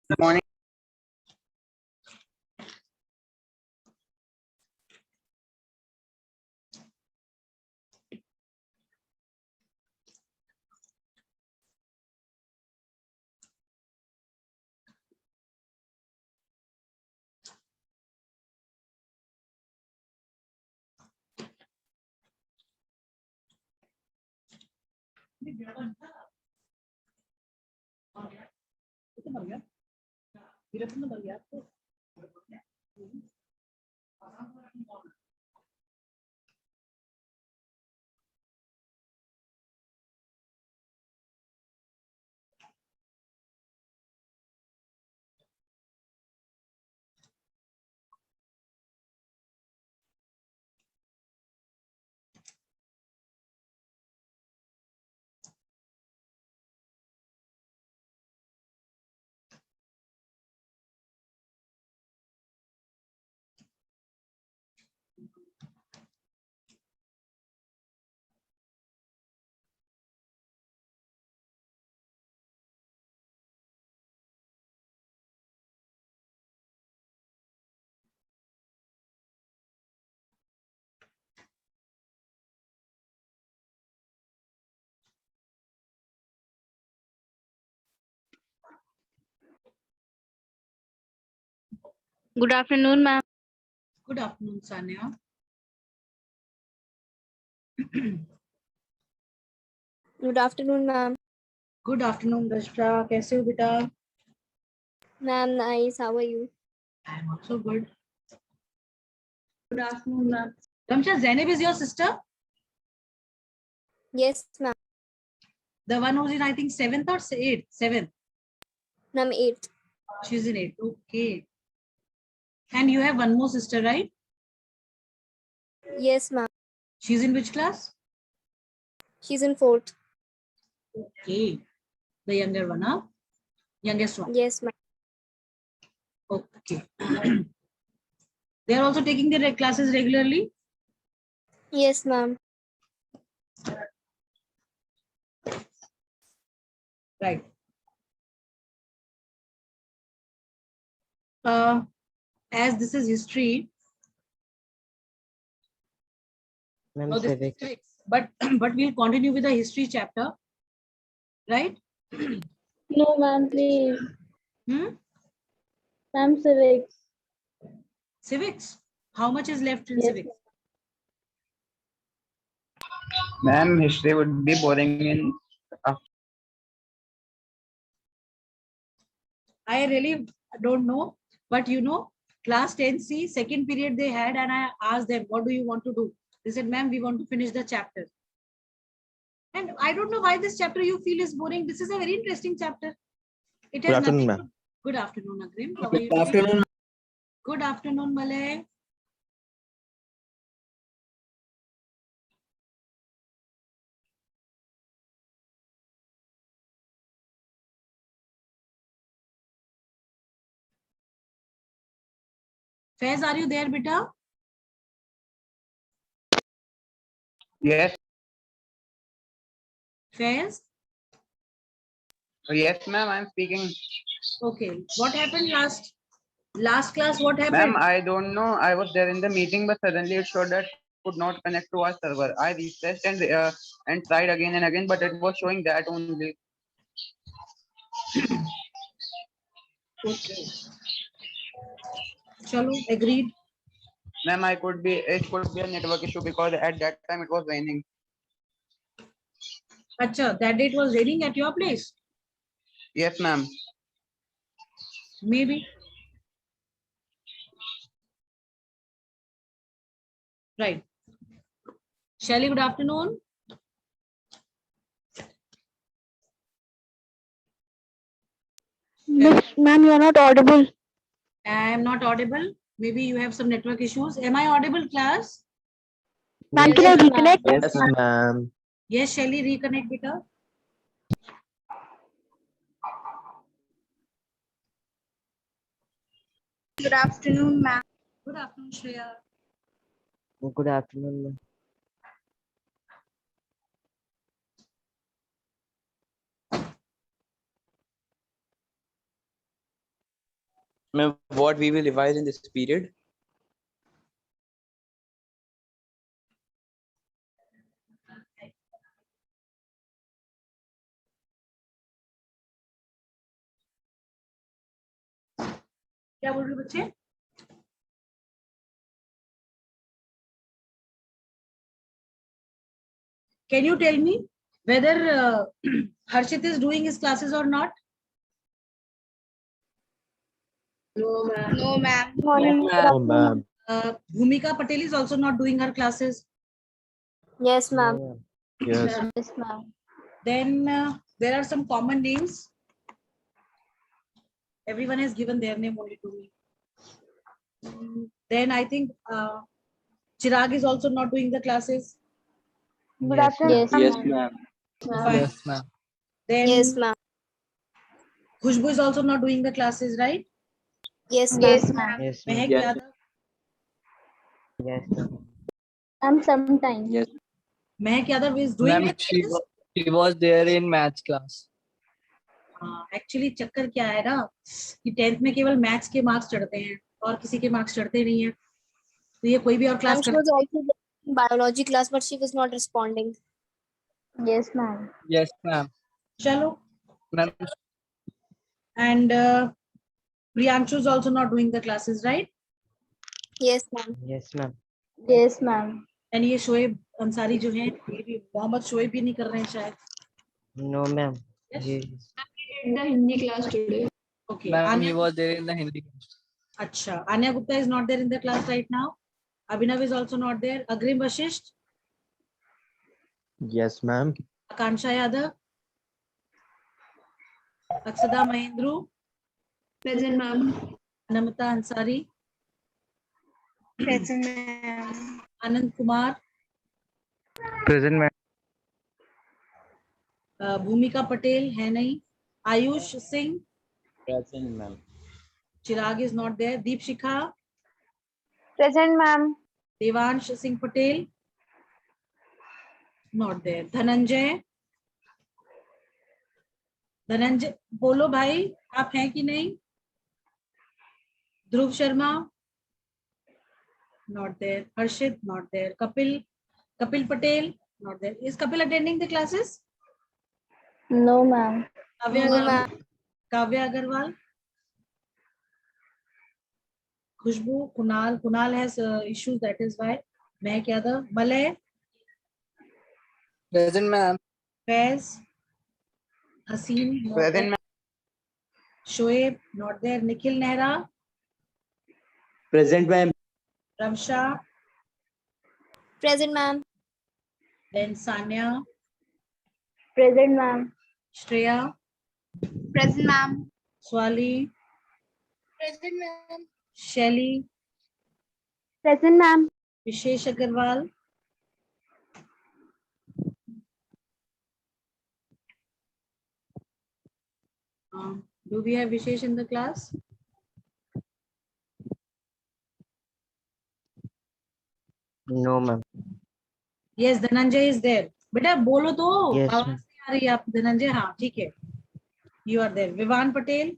Good morning. Good afternoon, ma'am. Good afternoon, Sanya. Good afternoon, ma'am. Good afternoon, Rashtra. कैसे हो बेटा? Ma'am, nice. How are you? I am also good. Good afternoon, ma'am. Ramsha, Zainab is your sister? Yes, ma'am. The one who's in, I think, 7th or 8th? 7th. Ma'am, 8th. She's in 8th. Okay. And you have one more sister, right? Yes, ma'am. She's in which class? She's in 4th. Okay. The younger one, huh? Youngest one. Yes, ma'am. Okay. They are also taking their classes regularly? Yes, ma'am. Right. As this is history, Ma'am, this is civics. civics, but we'll continue with the history chapter, right? No, ma'am, please. Hmm? Ma'am, civics. Civics. How much is left in Yes, civics? Ma'am, history would be boring in. I really don't know, but class 10C, second period they had, and I asked them, what do you want to do? They said, ma'am, we want to finish the chapter. And I don't know why this chapter you feel is boring. This is a very interesting chapter. It has Good afternoon, nothing. ma'am. Good afternoon, Agrim. How are you? Good afternoon. Good afternoon, Malay. Faiz, are you there, beta? Yes. Faiz? Yes, ma'am, I'm speaking. Okay. What happened last class? What happened? Ma'am, I don't know. I was there in the meeting, but suddenly it showed that could not connect to our server. I refreshed and tried again and again, but it was showing that only. Okay. Chalo, agreed. Ma'am, it could be a network issue because at that time it was raining. Acha, that day it was raining at your place? Yes, ma'am. Maybe. Right. Shelly, good afternoon. Ma'am, you are not audible. I am not audible. Maybe you have some network issues. Am I audible, class? Ma'am, can I reconnect? Yes, ma'am. Yes, Shelly, reconnect, beta. Good afternoon, ma'am. Good afternoon, Shreya. Good afternoon, ma'am. Ma'am, what we will revise in this period? क्या बोल रहे हो बच्चे? Can you tell me whether Harshit is doing his classes or not? No, ma'am. Oh, ma'am. Bhumika Patel is also not doing her classes. Yes, ma'am. No, Yes. Yes, ma'am. Then there are some common names. Everyone has given their name only to me. Then I think Chirag is also not doing the classes. Good Yes, afternoon. ma'am. Yes, ma'am. Fine. ma'am. Then Yes, ma'am. Khushbu is also not doing the classes, right? Yes, ma'am. Yes, Mehak ma'am. Yes. Yadav. Yes, ma'am. I'm sometimes. Yes. Mehak Yadav is doing Ma'am, the classes. she was there in maths class. Actually चक्कर क्या है ना कि 10th में केवल maths के marks चढ़ते हैं और किसी के मार्क्स चढ़ते नहीं है, तो ये कोई भी और क्लास Ma'am, she कर was also in biology class, but she was not responding. Yes, ma'am. Yes, ma'am. चलो. Ma'am, And Priyanshu is also not doing the classes, right? Yes, ma'am. Yes, ma'am. Yes, ma'am. And ये शोएब अंसारी जो हैं, ये भी मोहम्मद शोएब भी नहीं कर रहे हैं शायद. No, ma'am. Yes. Yes. In the Hindi class today. Okay. ma'am, he Anya, was there in the Hindi class. अच्छा. Anya Gupta is not there in the class right now. Abhinav is also not there. Agrim Vashisht, Yes, ma'am. Akansha Yadav, Aksada Mahendru, Present, ma'am. Namita Ansari, Present, ma'am. Anand Kumar, Present, ma'am. भूमिका पटेल है नहीं, Ayush Singh, Present, ma'am. Chirag is not there, Deepshikha, Present, ma'am. Devansh Singh Patel not there, Dhananjay बोलो भाई आप हैं कि नहीं, ध्रुव Sharma not there, Harshit not there, Kapil Patel not there. Is Kapil attending the classes? No, ma'am. Kavya No, Agarwal, ma'am. Kavya Agarwal, Khushboo, Kunal has issues, that is why. Mahak Yadav, Malay, Present, ma'am. Faiz, हसीन not Present, there. ma'am. Shoaib not there, Nikhil Nehra, Present, ma'am. Ramsha, Present, ma'am. then Sanya, Present, ma'am. Shreya, Present, ma'am. Swali, Present, ma'am. शैली, Present, ma'am. Wishes Agarwal, do we have Vishesh in the class? No, ma'am. Yes, Dhananjay is there. बेटा बोलो तो, Yes, आवाज ma'am. नहीं आ रही है आप धनंजय, हाँ ठीक है, you are there. Vivaan Patel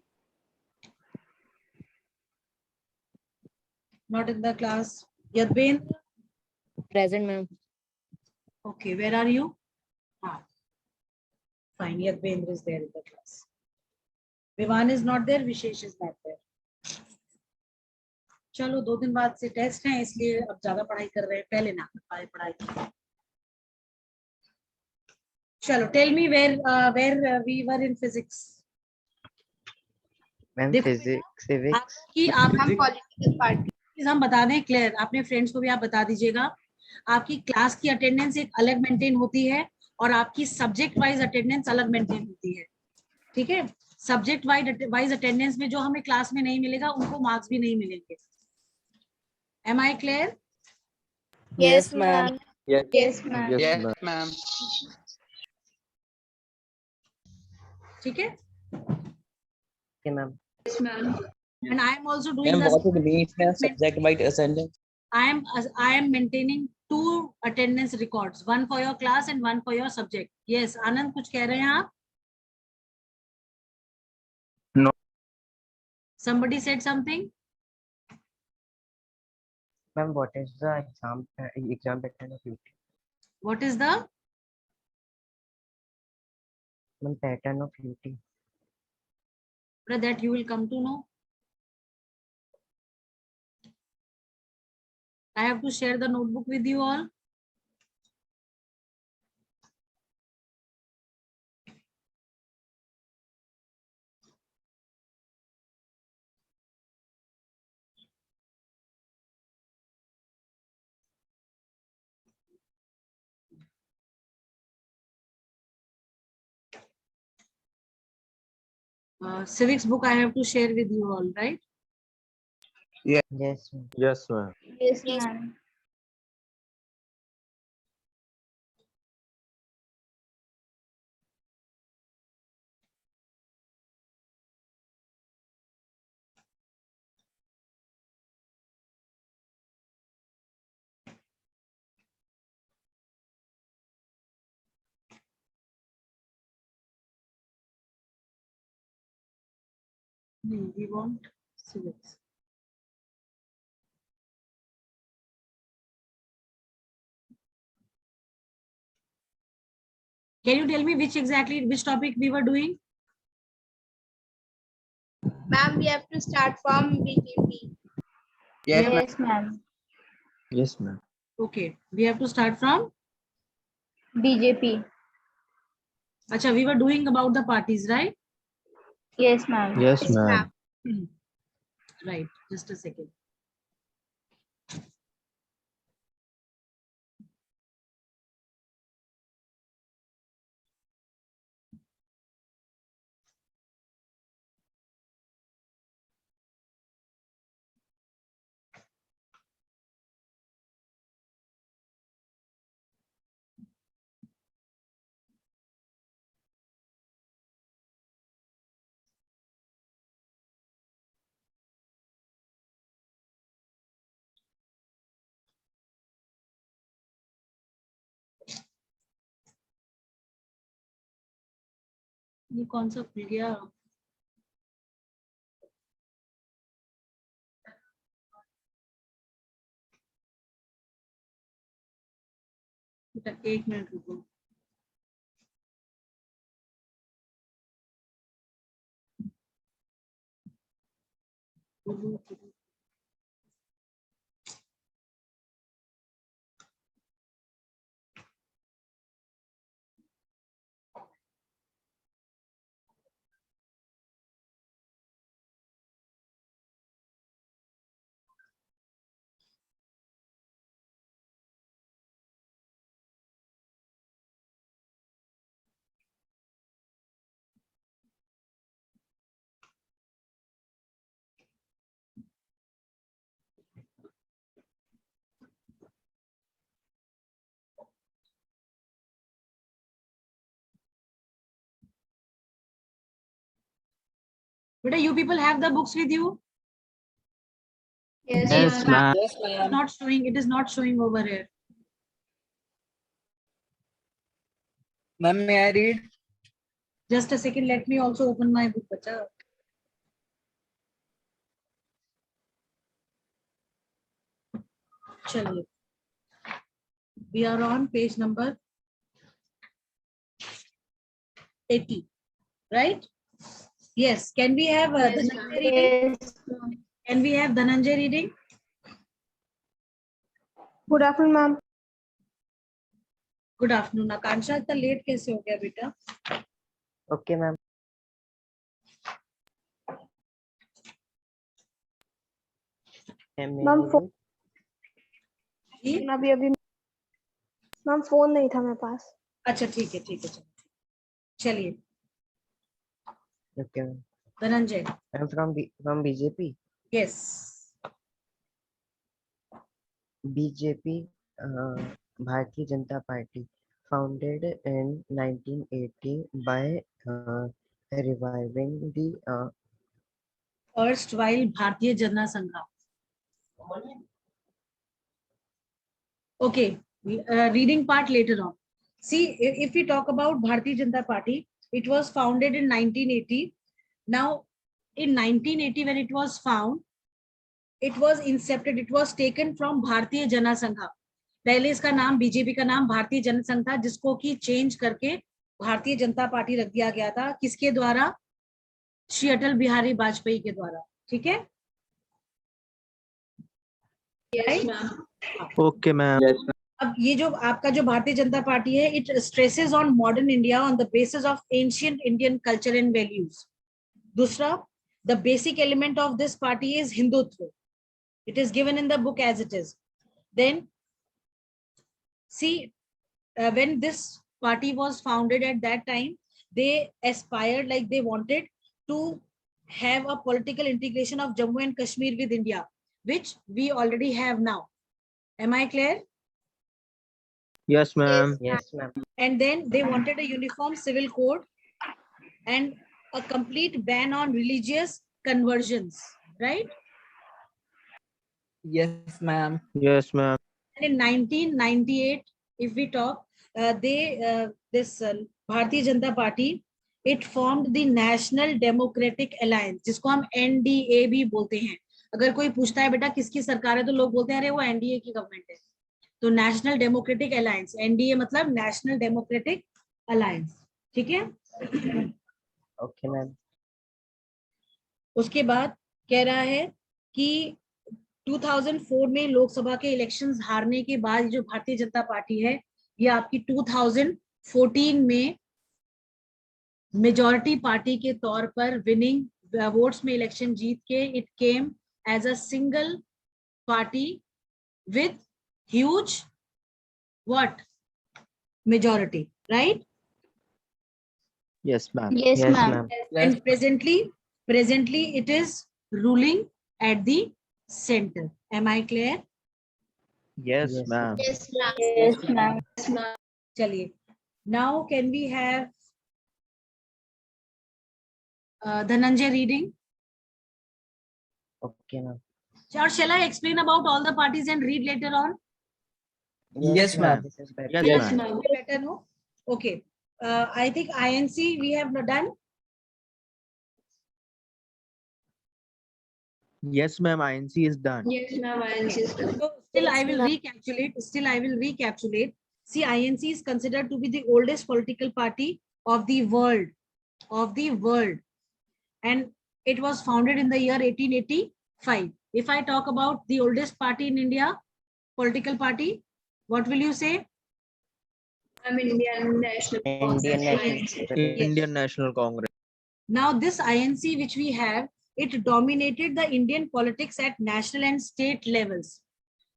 not in the class. Yadvendra, Present, ma'am. okay, where are you? Fine, Yadvendra is there in the class. Vivan is not there, Vishesh is not there. चलो 2 दिन बाद से टेस्ट हैं, इसलिए अब ज्यादा पढ़ाई कर रहे हैं, पहले ना कर पाए पढ़ाई. चलो tell me where we were in physics. Ma'am, देखो physics, civics. आपकी आप Ma'am, political party. हम बता दें क्लियर, अपने फ्रेंड्स को भी आप बता दीजिएगा, आपकी क्लास की अटेंडेंस एक अलग मेंटेन होती है और आपकी सब्जेक्ट वाइज अटेंडेंस अलग मेंटेन होती है, ठीक है. सब्जेक्ट वाइज अटेंडेंस में जो हमें क्लास में नहीं मिलेगा उनको मार्क्स भी नहीं मिलेंगे. Am I clear? Yes, ma'am. Yes. Yes, ma'am. Yes, Yes, ma'am. ma'am. ठीक है. Okay, ma'am. Yes, ma'am. And I am also doing Ma'am, the what is the means of subject-wise attendance? I am maintaining 2 attendance records, one for your class and one for your subject. Yes, Anand कुछ कह रहे हैं आप? No. Somebody said something? Ma'am, what is the exam pattern of UT? What is the? Ma'am, pattern of UT. That you will come to know. I have to share the notebook with you all. Civics book I have to share with you all, right? Yes, ma'am. Yes, ma'am. Yes, ma'am. No, we want civics. Can you tell me which topic we were doing? Ma'am, we have to start from BJP. Yes, ma'am. Yes, ma'am. Yes, ma'am. Okay, we have to start from. BJP. Acha, we were doing about the parties, right? Yes, ma'am. Yes, ma'am. Right, just a second. ये कौन सा खुल गया? बेटा, 1 minute रुको. Beta, you people have the books with you? Yes, Yes, ma'am. ma'am. Yes, It is ma'am. not showing. It is not showing over here. Ma'am, may I read? Just a second. Let me also open my book, bacha. Chaliye. We are on page number 80, right? Yes. Can we have Dhananjay reading? Yes, ma'am. Can we have Dhananjay reading? Good afternoon, ma'am. Good afternoon. Akansha, इतना late कैसे हो गया बेटा? Okay, ma'am. Ma'am, जी? अभी ma'am phone नहीं था मेरे पास. अच्छा, ठीक है, ठीक है. चलिए, Okay, ma'am. Dhananjay. I'm from BJP. Yes. BJP, Bharatiya Janata Party, founded in 1980 by reviving the Erstwhile Bharatiya Jana Sangha. Okay, reading part later on. See, if we talk about Bharatiya Janata Party, it was founded in 1980. Now, in 1980 when it was found, it was incepted, it was taken from भारतीय जनसंघ. पहले इसका नाम BJP का नाम भारतीय जनसंघ था, जिसको कि चेंज करके भारतीय जनता पार्टी रख दिया गया था. किसके द्वारा? श्री अटल बिहारी वाजपेयी के द्वारा. ठीक है. Okay, ma'am. अब ये जो आपका जो भारतीय जनता पार्टी है, it stresses on modern India on the basis of ancient Indian culture and values. दूसरा, the basic element of this party is Hindutva. It is given in the book as it is. Then see, when this party was founded at that time, they aspired, like they wanted to have a political integration of Jammu and Kashmir with India, which we already have now. Am I clear? Yes, ma'am. Yes, ma'am. And then they wanted a uniform civil code and a complete ban on religious conversions, right? Yes, ma'am. Yes, ma'am. And in 1998, if we talk, this Bharatiya Janata Party, it formed the National Democratic Alliance, जिसको हम NDA भी बोलते हैं. अगर कोई पूछता है बेटा किसकी सरकार है, तो लोग बोलते हैं अरे वो NDA की गवर्नमेंट है. तो नेशनल डेमोक्रेटिक अलायंस, NDA मतलब नेशनल डेमोक्रेटिक अलायंस. ठीक है. Okay, ma'am. उसके बाद कह रहा है कि 2004 में लोकसभा के इलेक्शंस हारने के बाद जो भारतीय जनता पार्टी है, ये आपकी 2014 में मेजॉरिटी पार्टी के तौर पर विनिंग वोट्स में इलेक्शन जीत के it came as a single party with huge what majority, right? Yes, ma'am. Yes, Yes, ma'am. ma'am. Yes. And presently it is ruling at the center. Am I clear? Yes, Yes, ma'am. Yes, ma'am. Yes, ma'am. चलिए. Now can we have Dhananjay reading? Okay, ma'am. Or shall I explain about all the parties and read later on? Yes, ma'am. This is better. Yes, Yes, ma'am. ma'am. Better, no? Okay. I think INC we have not done. Yes, ma'am. INC is done. Yes, ma'am. I insist. So still I will recapitulate. See, INC is considered to be the oldest political party of the world. And it was founded in the year 1885. If I talk about the oldest party in India, political party, what will you say? I'm Indian National Indian Congress. National. Indian National Congress. Now this INC which we have, it dominated the Indian politics at national and state levels.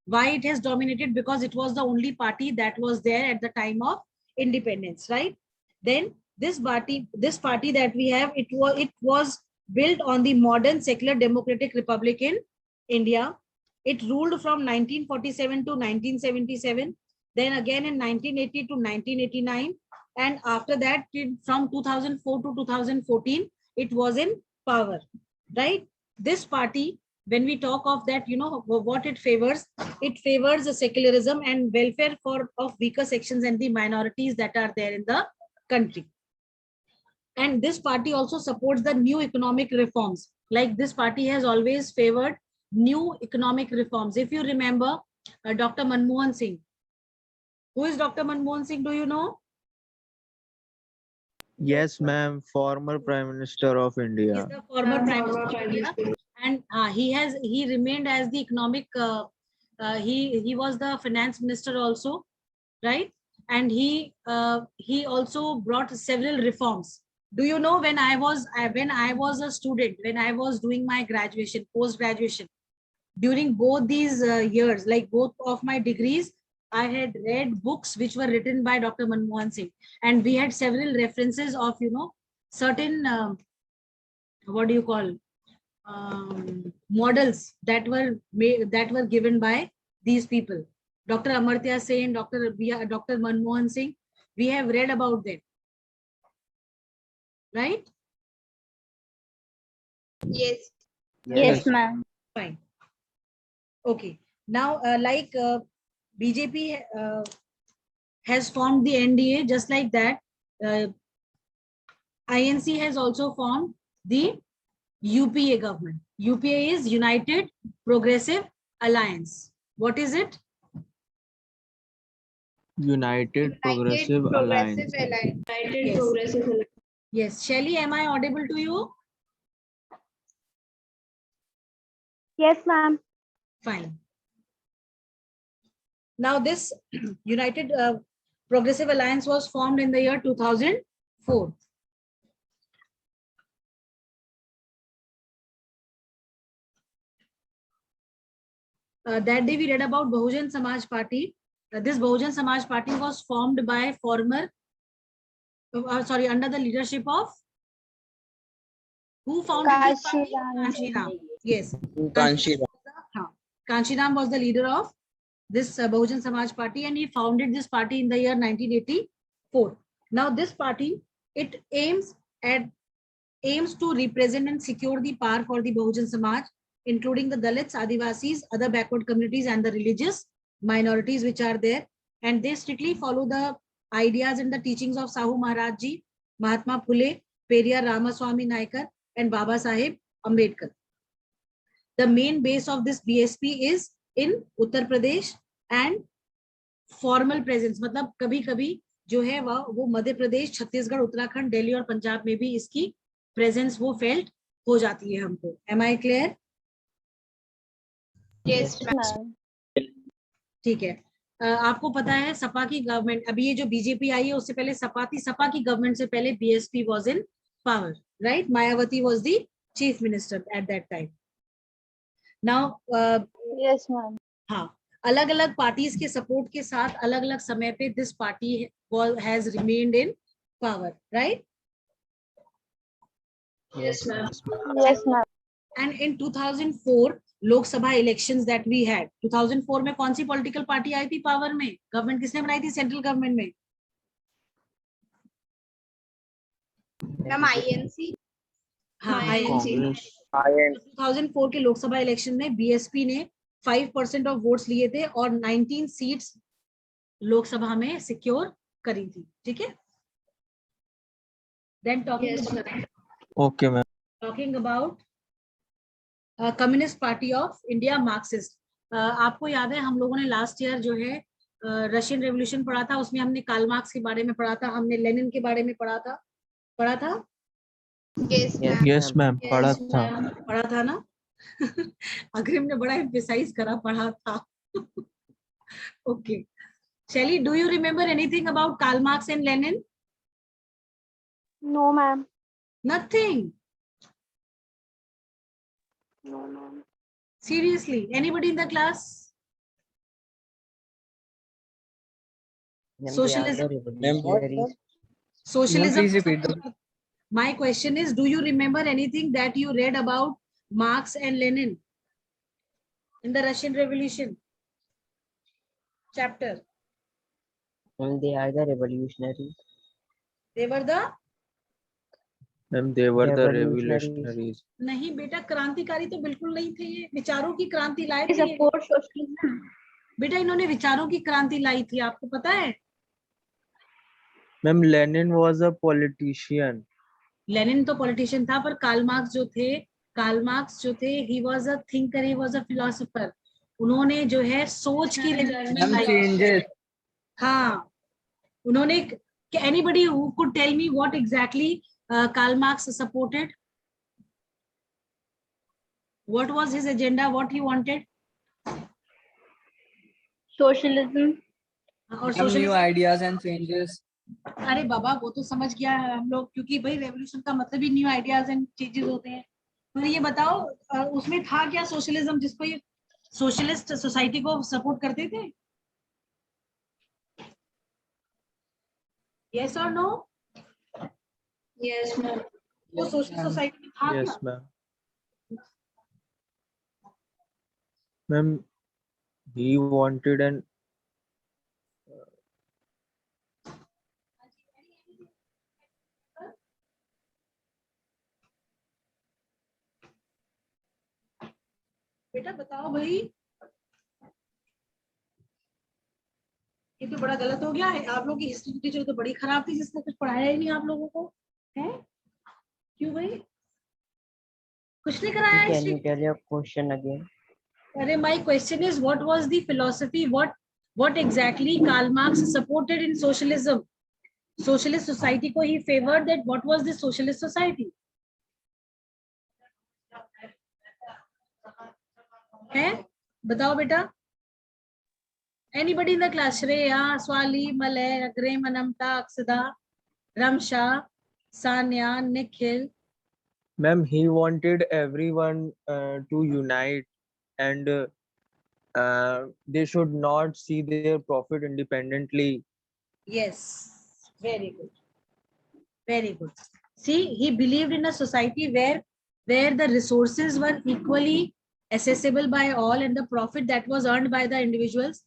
Why it has dominated? Because it was the only party that was there at the time of independence, right? Then this party that we have, it was built on the modern secular democratic republic in India. It ruled from 1947 to 1977. Then again in 1980 to 1989. And after that, from 2004 to 2014, it was in power, right? This party, when we talk of that, you know what it favors the secularism and welfare of weaker sections and the minorities that are there in the country. And this party also supports the new economic reforms. Like this party has always favored new economic reforms. If you remember Dr. Manmohan Singh. Who is Dr. Manmohan Singh? Do you know? Yes, ma'am. Former Prime Minister of He's India. the former Prime Minister of India. And he remained as the economic, he was the finance minister also, right? And he also brought several reforms. Do you know when I was a student, when I was doing my graduation, post-graduation, during both these years, like both of my degrees, I had read books which were written by Dr. Manmohan Singh, and we had several references of, you know, certain, what do you call, models that were given by these people. Dr. Amartya Sen, Dr. Manmohan Singh, we have read about them, right? Yes. Yes, ma'am. Fine. Okay. Now, BJP has formed the NDA, just like that. INC has also formed the UPA government. UPA is United Progressive Alliance. What is it? United Progressive Alliance. United Yes. Progressive Alliance. Yes. Shelly, am I audible to you? Yes, ma'am. Fine. Now this United Progressive Alliance was formed in the year 2004. That day we read about Bahujan Samaj Party. This Bahujan Samaj Party was formed by former, under the leadership of, who founded this party? Kanshiram. Yes. Kanshiram. Kanshiram was the leader of this Bahujan Samaj Party, and he founded this party in the year 1984. Now this party, it aims to represent and secure the power for the Bahujan Samaj, including the Dalits, Adivasis, other backward communities, and the religious minorities which are there. And they strictly follow the ideas and the teachings of Sahu Maharaj Ji, Mahatma Phule, Periyar Ramaswamy Naikar, and Baba Saheb Ambedkar. The main base of this BSP is in Uttar Pradesh, and formal presence मतलब कभी-कभी जो है वो मध्य प्रदेश, छत्तीसगढ़, उत्तराखंड, दिल्ली और पंजाब में भी इसकी presence वो फेल्ट हो जाती है हमको. Am I clear? Yes, ma'am. ठीक है. आपको पता है सपा की गवर्नमेंट, अभी ये जो बीजेपी आई है उससे पहले सपा थी. सपा की गवर्नमेंट से पहले BSP was in power, right? Mayawati was the chief minister at that time. Now Yes, ma'am. हाँ, अलग अलग पार्टीज के सपोर्ट के साथ अलग अलग समय पे this party has remained in power, right? Yes, ma'am. Yes, ma'am. And in 2004 Lok Sabha elections that we had, 2004 में कौन सी पॉलिटिकल पार्टी आई थी पावर में? गवर्नमेंट किसने बनाई थी सेंट्रल गवर्नमेंट में? Ma'am, INC. हाँ, INC. 2004 के लोकसभा इलेक्शन में बीएसपी ने 5% ऑफ वोट्स लिए थे और 19 सीट्स लोकसभा में सिक्योर करी थी. ठीक है? Then Yes, ma'am. Okay, ma'am. talking about communist party of India, Marxist. आपको याद है हम लोगों ने लास्ट ईयर जो है रशियन रेवोल्यूशन पढ़ा था, उसमें हमने कार्ल मार्क्स के बारे में पढ़ा था, हमने लेनिन के बारे में पढ़ा था. Yes, ma'am. Yes, ma'am. Yes, पढ़ा था. ma'am. पढ़ा था ना? अग्रिम ने बड़ा एम्फेसाइज करा, पढ़ा था. Okay. Shelly, do you remember anything about Karl Marx and Lenin? No, ma'am. Nothing. No, ma'am. Seriously, anybody in the class? Socialism. Socialism. Please repeat the. My question is, do you remember anything that you read about Marx and Lenin in the Russian Revolution chapter? And they are the revolutionaries. They were the Ma'am, they were the Revolutionaries. revolutionaries. नहीं बेटा, क्रांतिकारी तो बिल्कुल नहीं थे ये. विचारों की क्रांति लाए They थे ये. support socialism. बेटा इन्होंने विचारों की क्रांति लाई थी, आपको पता है? Ma'am, Lenin was a politician. Lenin तो पॉलिटिशियन था, पर कार्ल मार्क्स जो थे he was a thinker, he was a philosopher. उन्होंने जो है सोच की revolution लाई. Changes. हाँ, उन्होंने, anybody who could tell me what exactly Karl Marx supported? What was his agenda? What he wanted? Socialism. और Some new socialism. ideas and changes. अरे बाबा वो तो समझ गया है हम लोग, क्योंकि भाई रेवोल्यूशन का मतलब ही न्यू आइडियाज एंड चेंजेस होते हैं. तो ये बताओ उसमें था क्या सोशलिज्म, जिसको ये सोशलिस्ट सोसाइटी को सपोर्ट करते थे? यस और नो? Yes, ma'am. वो सोशलिस्ट सोसाइटी में था Yes, क्या? ma'am. Ma'am, he wanted an बेटा बताओ भाई, ये तो बड़ा गलत हो गया है. आप लोग की हिस्ट्री की टीचर तो बड़ी खराब थी, जिसने कुछ पढ़ाया ही नहीं आप लोगों को, है? क्यों भाई? कुछ नहीं कराया Can history? you tell your question again? अरे my question is what was the philosophy, what exactly Karl Marx supported in socialism? Socialist society को he favored, that what was the socialist society? है बताओ बेटा. Anybody in the class? Shreya, Swali, Malay, Agre, Manamta, Aksada, Ramsha, Sanya, Nikhil. ma'am, he wanted everyone to unite, and they should not see their profit independently. Yes, very good. Very good. See, he believed in a society where the resources were equally accessible by all, and the profit that was earned by the individuals,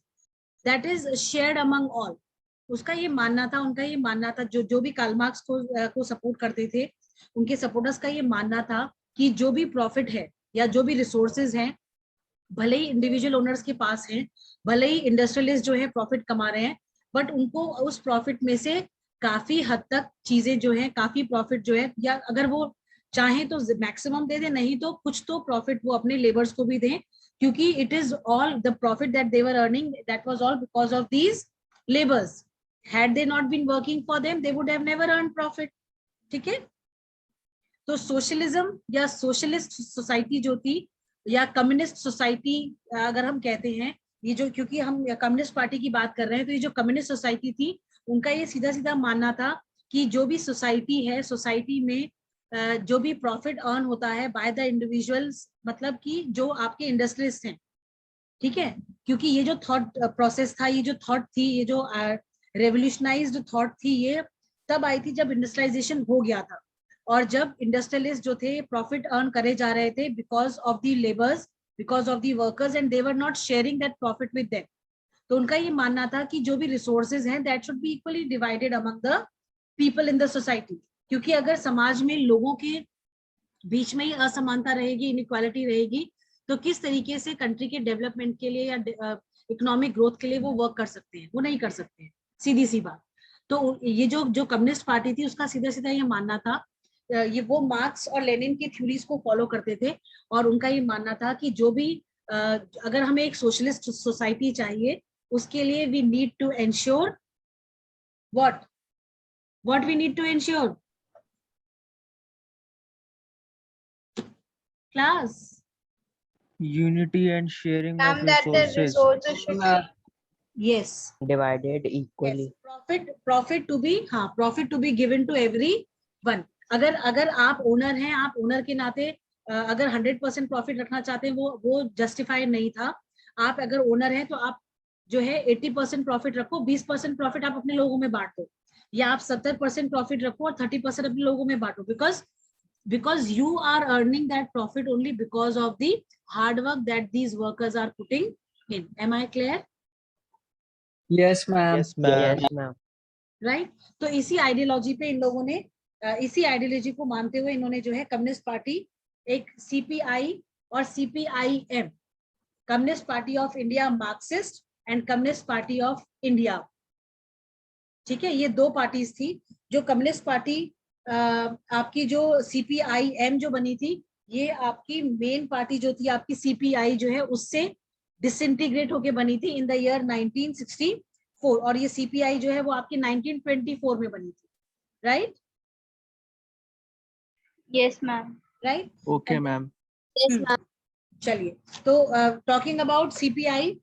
that is shared among all. उसका ये मानना था, उनका ये मानना था, जो भी कार्ल मार्क्स को सपोर्ट करते थे, उनके सपोर्टर्स का ये मानना था कि जो भी प्रॉफिट है या जो भी रिसोर्सेज हैं, भले ही इंडिविजुअल ओनर्स के पास हैं, भले ही इंडस्ट्रियलिस्ट जो है प्रॉफिट कमा रहे हैं, बट उनको उस प्रॉफिट में से काफी हद तक चीजें जो है, काफी प्रॉफिट जो है, या अगर वो चाहे तो मैक्सिमम दे दे, नहीं तो कुछ तो प्रॉफिट वो अपने लेबर्स को भी दें, क्योंकि it is all the profit that they were earning, that was all because of these labours. Had they not been working for them, they would have never earn profit. ठीक है. तो socialism या socialist society जो थी, या communist society अगर हम कहते हैं, ये जो, क्योंकि हम कम्युनिस्ट पार्टी की बात कर रहे हैं, तो ये जो कम्युनिस्ट सोसाइटी थी, उनका ये सीधा सीधा मानना था कि जो भी सोसाइटी है, सोसाइटी में जो भी प्रॉफिट अर्न होता है बाय द इंडिविजुअल्स, मतलब कि जो आपके इंडस्ट्रियलिस्ट हैं, ठीक है, क्योंकि ये जो थॉट प्रोसेस था, ये जो थॉट थी, ये जो रेवोल्यूशनाइज्ड थॉट थी, ये तब आई थी जब इंडस्ट्रियलाइजेशन हो गया था, और जब इंडस्ट्रियलिस्ट जो थे प्रॉफिट अर्न करे जा रहे थे because of the labours, because of the workers, and they were not sharing that profit with them. तो उनका ये मानना था कि जो भी रिसोर्सेज हैं, that should be equally divided among the people in the society. क्योंकि अगर समाज में लोगों के बीच में ही असमानता रहेगी, इनइक्वालिटी रहेगी, तो किस तरीके से कंट्री के डेवलपमेंट के लिए या इकोनॉमिक ग्रोथ के लिए वो वर्क कर सकते हैं? वो नहीं कर सकते हैं, सीधी सी बात. तो ये जो कम्युनिस्ट पार्टी थी, उसका सीधा सीधा ये मानना था, ये वो मार्क्स और लेनिन की थ्योरीज को फॉलो करते थे, और उनका ये मानना था कि जो भी अगर हमें एक सोशलिस्ट सोसाइटी चाहिए, उसके लिए we need to ensure what we need to ensure class. Unity and sharing of Ma'am, that the resources. resources should be Yes. Divided equally. Yes. Profit to be given to everyone. अगर आप owner हैं, आप owner के नाते अगर 100% profit रखना चाहते हैं, वो जस्टिफाइड नहीं था. आप अगर ओनर हैं तो आप जो है 80% प्रॉफिट रखो, 20% प्रॉफिट आप अपने लोगों में बांट दो, या आप 70% प्रॉफिट रखो और 30% अपने लोगों में बांटो, because you are earning that profit only because of the hard work that these workers are putting in. Am I clear? Yes, ma'am. Yes, ma'am. Yes, ma'am. Right? तो इसी आइडियोलॉजी पे इन लोगों ने, इसी आइडियोलॉजी को मानते हुए इन्होंने जो है कम्युनिस्ट पार्टी, एक सीपीआई और CPIM, communist party of India Marxist and communist party of India. ठीक है, ये दो पार्टीज थी. जो कम्युनिस्ट पार्टी आपकी जो सीपीआईएम जो बनी थी, ये आपकी मेन पार्टी जो थी आपकी सीपीआई जो है, उससे डिसइंटीग्रेट होके बनी थी इन द ईयर 1964, और ये सीपीआई जो है वो आपकी 1924 में बनी थी. Right? Yes, ma'am. Right? Okay, ma'am. Yes, ma'am. चलिए, तो talking about CPI,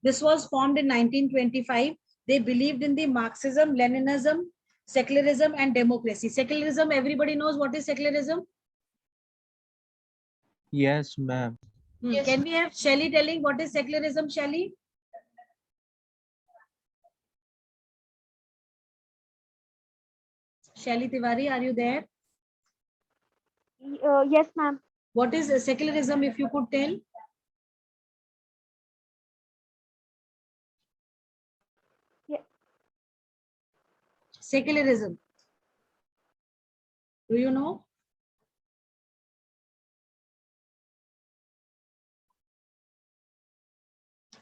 this was formed in 1925. They believed in the Marxism, Leninism, secularism and democracy. Secularism, everybody knows what is secularism. Yes, ma'am. Yes. Can we have Shelley telling what is secularism? Shelley? Shelley Tiwari, are you there? Yes, ma'am. What is secularism, if you could tell? Secularism. Do you know?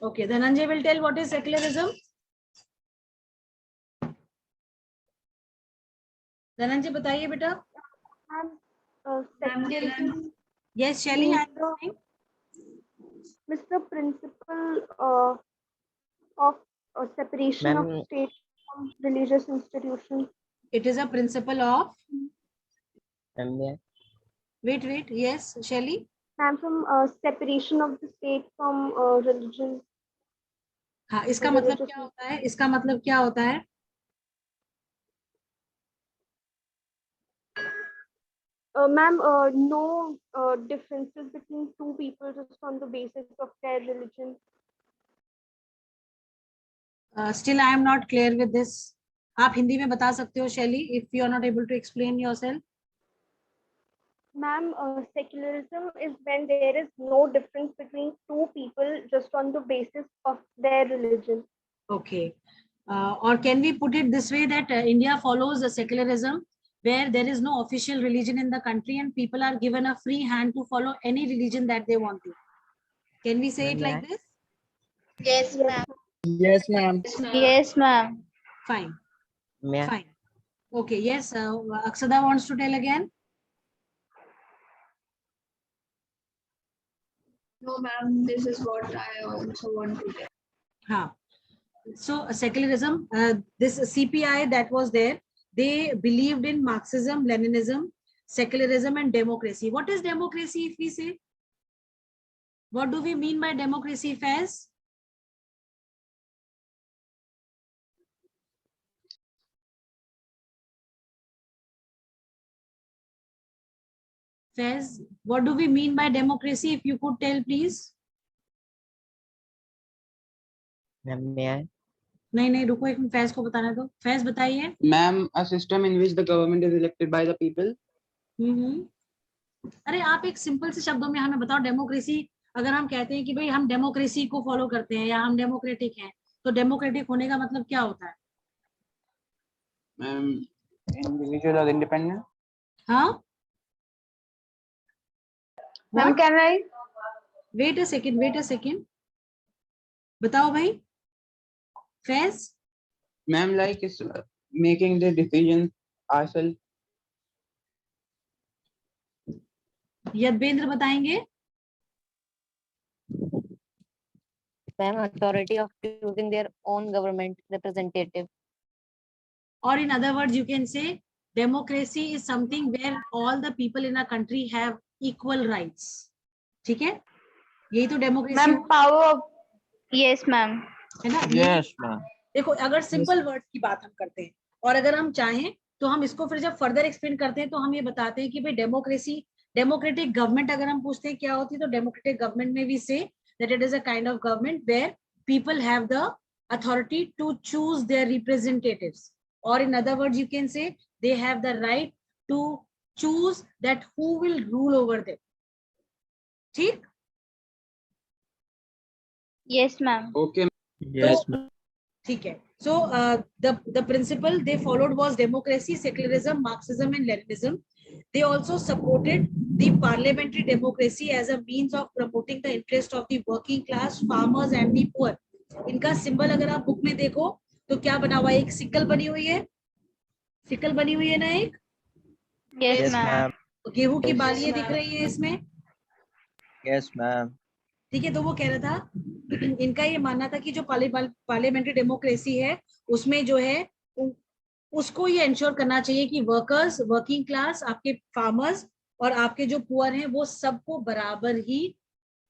Okay, Dhananjay will tell what is secularism. Dhananjay, बताइए बेटा. secularism Yes, Shelly, means I'm listening. the principle of separation of Ma'am, state from religious institutions. It is a principle of, ma'am, may I? wait, yes, Shelly. And from separation of the state from religion. हाँ, इसका मतलब क्या होता है? इसका मतलब क्या होता है? Ma'am, no differences between two people just on the basis of their religion. Still, I am not clear with this. आप हिंदी में बता सकते हो, Shelly, if you are not able to explain yourself. Ma'am, secularism is when there is no difference between two people just on the basis of their religion. Okay. Or can we put it this way that India follows the secularism where there is no official religion in the country and people are given a free hand to follow any religion that they want to. Can we say it Ma'am, like this? Yes, ma'am. Yes, ma'am. Yes, ma'am. Fine. May I? Fine. Okay. Yes. Aksada wants to tell again. No, ma'am. This is what I also want to tell. Huh. So secularism, this CPI that was there, they believed in Marxism, Leninism, secularism and democracy. What is democracy if we say? What do we mean by democracy, Faiz? Faiz, what do we mean by democracy? If you could tell, please. Ma'am, may I? नहीं रुको एक minute, Faiz को बताना दो. फैज बताइए. Ma'am, a system in which the government is elected by the people. अरे आप एक सिंपल से शब्दों में हमें बताओ, डेमोक्रेसी अगर हम कहते हैं कि भाई हम डेमोक्रेसी को फॉलो करते हैं या हम डेमोक्रेटिक हैं, तो डेमोक्रेटिक होने का मतलब क्या होता है? Ma'am, individual or independent. हाँ, Ma'am, can I? Wait a second, बताओ भाई Faiz. Ma'am, like it's making the decisions ourselves. यदवेंद्र बताएंगे. Ma'am, authority of choosing their own government representative. Or in other words, you can say democracy is something where all the people in a country have equal rights. ठीक है, यही तो democracy Ma'am, power of. Yes, ma'am. है ना. Yes, ma'am. देखो, अगर simple word की बात हम करते हैं और अगर हम चाहें तो हम इसको फिर जब फर्दर एक्सप्लेन करते हैं तो हम ये बताते हैं कि भाई डेमोक्रेसी, डेमोक्रेटिक गवर्नमेंट अगर हम पूछते हैं क्या होती है, तो डेमोक्रेटिक गवर्नमेंट में we say that it is a kind of government where people have the authority to choose their representatives, और in other words you can say they have the right to choose that who will rule over them. ठीक. Yes, ma'am. Okay. Yes, ma'am. ठीक है. So the principle they followed was democracy, secularism, Marxism and Leninism. They also supported the parliamentary democracy as a means of promoting the interest of the working class, farmers and the poor. इनका symbol अगर आप book में देखो तो क्या बना हुआ है? एक सिकल बनी हुई है, सिकल बनी हुई है ना एक. Yes, Yes, ma'am. ma'am. गेहूं की बालियां दिख रही है इसमें. Yes, ma'am. ठीक है. तो वो कह रहा था, इनका ये मानना था कि जो पार्लियामेंट्री डेमोक्रेसी है उसमें जो है उसको ये इंश्योर करना चाहिए कि वर्कर्स, वर्किंग क्लास, आपके फार्मर्स और आपके जो पुअर हैं वो सबको बराबर ही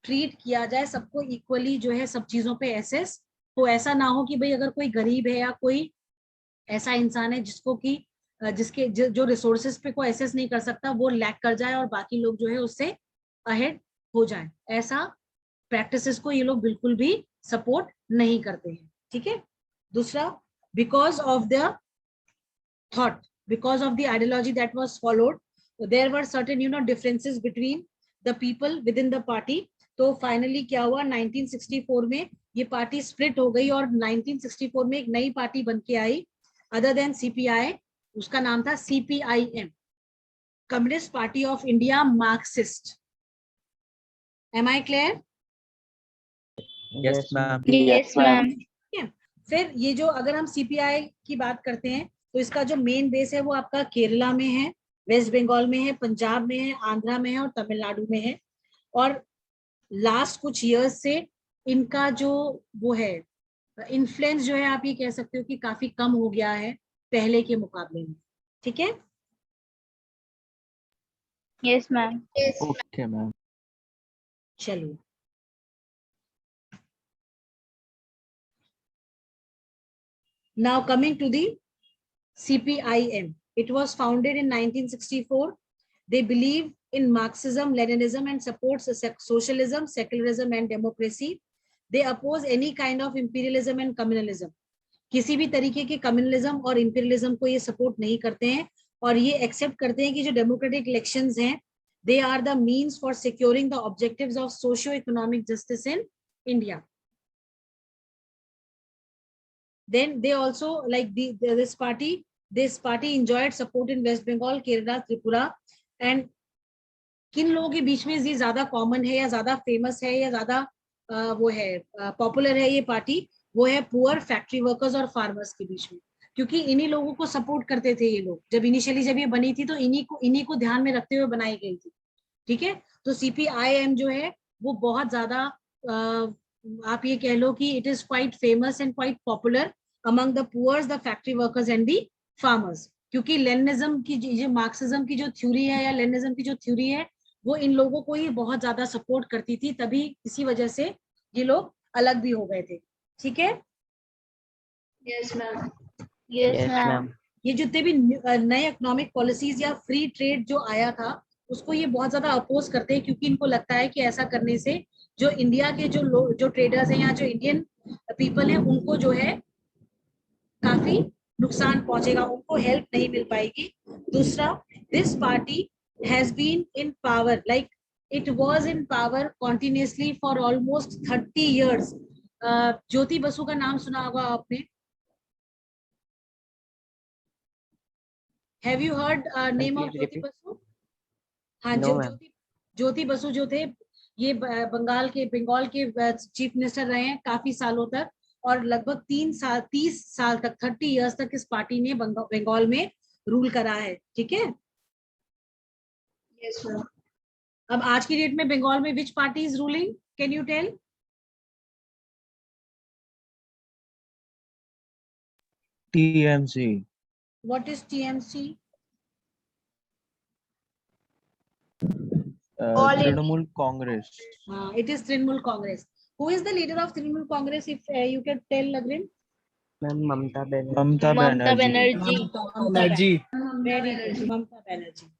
ट्रीट किया जाए, सबको इक्वली जो है सब चीजों पे एसेस हो. ऐसा ना हो कि भाई अगर कोई गरीब है या कोई ऐसा इंसान है जिसको कि जिसके जो रिसोर्सेज पे कोई एसेस नहीं कर सकता वो लैक कर जाए और बाकी लोग जो है उससे अहेड हो जाए. ऐसा प्रैक्टिसेस को ये लोग बिल्कुल भी सपोर्ट नहीं करते हैं. ठीक है. दूसरा, because of the thought, because of the ideology that was followed, there were certain differences between the people within the party. तो फाइनली क्या हुआ, 1964 में ये पार्टी स्प्लिट हो गई और 1964 में एक नई पार्टी बन के आई अदर देन सीपीआई. उसका नाम था CPIM, communist party of India Marxist. Am I clear? Yes, ma'am. Yes, ma'am. फिर ये जो अगर हम CPI की बात करते हैं तो इसका जो मेन बेस है वो आपका केरला में है, वेस्ट बंगाल में है, पंजाब में है, आंध्रा में है और तमिलनाडु में है। और लास्ट कुछ ईयर्स से इनका जो वो है इन्फ्लुएंस जो है, आप ये कह सकते हो कि काफी कम हो गया है पहले के मुकाबले में। ठीक है, Yes, ma'am. Okay, ma'am. चलिए। Now coming to the CPIM, it was founded in 1964. They believe in Marxism, Leninism, and supports socialism, secularism, and democracy. They oppose any kind of imperialism and communalism. किसी भी तरीके के communalism और imperialism को ये support नहीं करते हैं, और ये एक्सेप्ट करते हैं कि जो डेमोक्रेटिक इलेक्शंस हैं, they are the means for securing the objectives of socio-economic justice in India. Then they also, like this party enjoyed support in West Bengal, Kerala, Tripura. And किन लोगों के बीच में ये ज्यादा कॉमन है या ज्यादा फेमस है या ज्यादा वो है पॉपुलर है ये पार्टी, वो है पुअर, फैक्ट्री वर्कर्स और फार्मर्स के बीच में, क्योंकि इन्हीं लोगों को सपोर्ट करते थे ये लोग। जब इनिशियली जब ये बनी थी तो इन्हीं को ध्यान में रखते हुए बनाई गई थी। ठीक है, तो CPIM जो है वो बहुत ज्यादा आप ये कह लो कि it is quite famous and quite popular among the poors, the factory workers and the farmers, क्योंकि लेनिज्म की जो मार्क्सिज्म की जो थ्योरी है या लेनिज्म की जो थ्योरी है वो इन लोगों को ही बहुत ज्यादा सपोर्ट करती थी, तभी इसी वजह से ये लोग अलग भी हो गए थे। ठीक है, Yes, ma'am. Yes, Yes, ma'am. ma'am. ये जितने भी नए इकोनॉमिक पॉलिसीज या फ्री ट्रेड जो आया था उसको ये बहुत ज्यादा अपोज करते हैं, क्योंकि इनको लगता है कि ऐसा करने से जो इंडिया के जो ट्रेडर्स हैं या जो इंडियन पीपल हैं उनको जो है काफी नुकसान पहुंचेगा, उनको हेल्प नहीं मिल पाएगी। दूसरा, this party has been in power, like it was in power continuously for almost 30 years. Jyoti Basu का नाम सुना होगा आपने? Have you heard name of Please Jyoti repeat. Basu? हाँ, No, ma'am. ज्योति बसु जो थे ये बंगाल के चीफ मिनिस्टर रहे हैं काफी सालों तक, और लगभग 30 साल तक 30 years तक इस पार्टी ने बंगाल में रूल करा है। ठीक है, Yes, ma'am. अब आज की डेट में बंगाल में which party is ruling, can you tell? TMC. What is TMC? Trinamool Congress. It is Trinamool Congress. Who is the leader of Trinamool Congress, if you can tell, Agrim? Ma'am, Mamata Banerjee. Mamata Mamata Banerjee. Banerjee. Banerjee. Very good, Mamata Banerjee.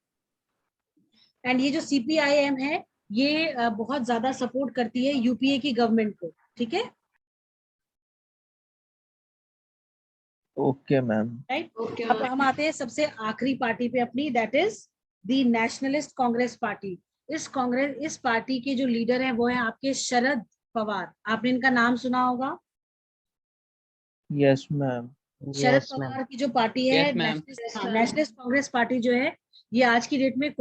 And ये जो CPIM है ये बहुत ज्यादा support करती है UPA की government को। ठीक है, Okay, ma'am. राइट। Okay, अब ma'am. हम आते हैं सबसे आखिरी पार्टी पे अपनी, that is the nationalist Congress party. इस पार्टी के जो लीडर हैं वो है आपके शरद पवार। आपने इनका नाम सुना होगा? Yes, ma'am. शरद Yes, ma'am. पवार की जो पार्टी है Yes, ma'am. Nationalist Congress party जो है, ये आज की डेट में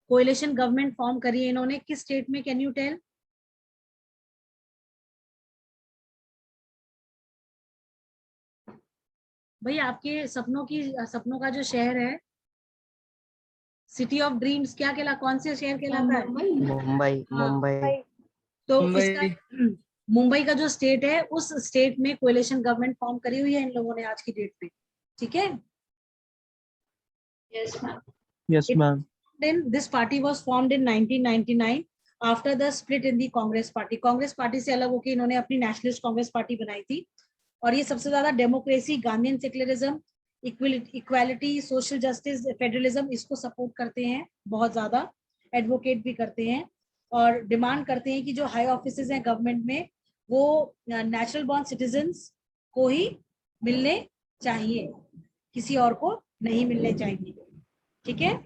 कोएलिशन गवर्नमेंट फॉर्म करी है इन्होंने। किस स्टेट में, कैन यू टेल? भाई आपके सपनों का जो शहर है, सिटी ऑफ ड्रीम्स, कौन से शहर कहलाता है? Mumbai. Mumbai. तो मुंबई। इसका मुंबई का जो स्टेट है उस स्टेट में कोएलिशन गवर्नमेंट फॉर्म करी हुई है इन लोगों ने आज की डेट में। ठीक है, Yes, ma'am. Yes, ma'am. then this party was formed in 1999 after the split in the Congress party. Congress party से अलग होकर इन्होंने अपनी नेशनलिस्ट कांग्रेस पार्टी बनाई थी, और ये सबसे ज्यादा democracy, Gandhian secularism, equality, social justice, federalism इसको सपोर्ट करते हैं, बहुत ज्यादा एडवोकेट भी करते हैं, और डिमांड करते हैं कि जो हाई ऑफिसेज हैं गवर्नमेंट में वो नेचुरल बॉर्न सिटीजन्स को ही मिलने चाहिए, किसी और को नहीं मिलने चाहिए। ठीक है,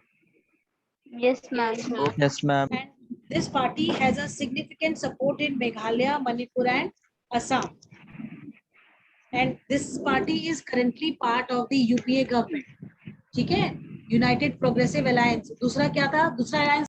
Yes, ma'am. Yes, ma'am. and this party has a significant support in Meghalaya, Manipur and Assam, and this party is currently part of the UPA government. ठीक है, यूनाइटेड प्रोग्रेसिव अलायंस। दूसरा क्या था? दूसरा अलायंस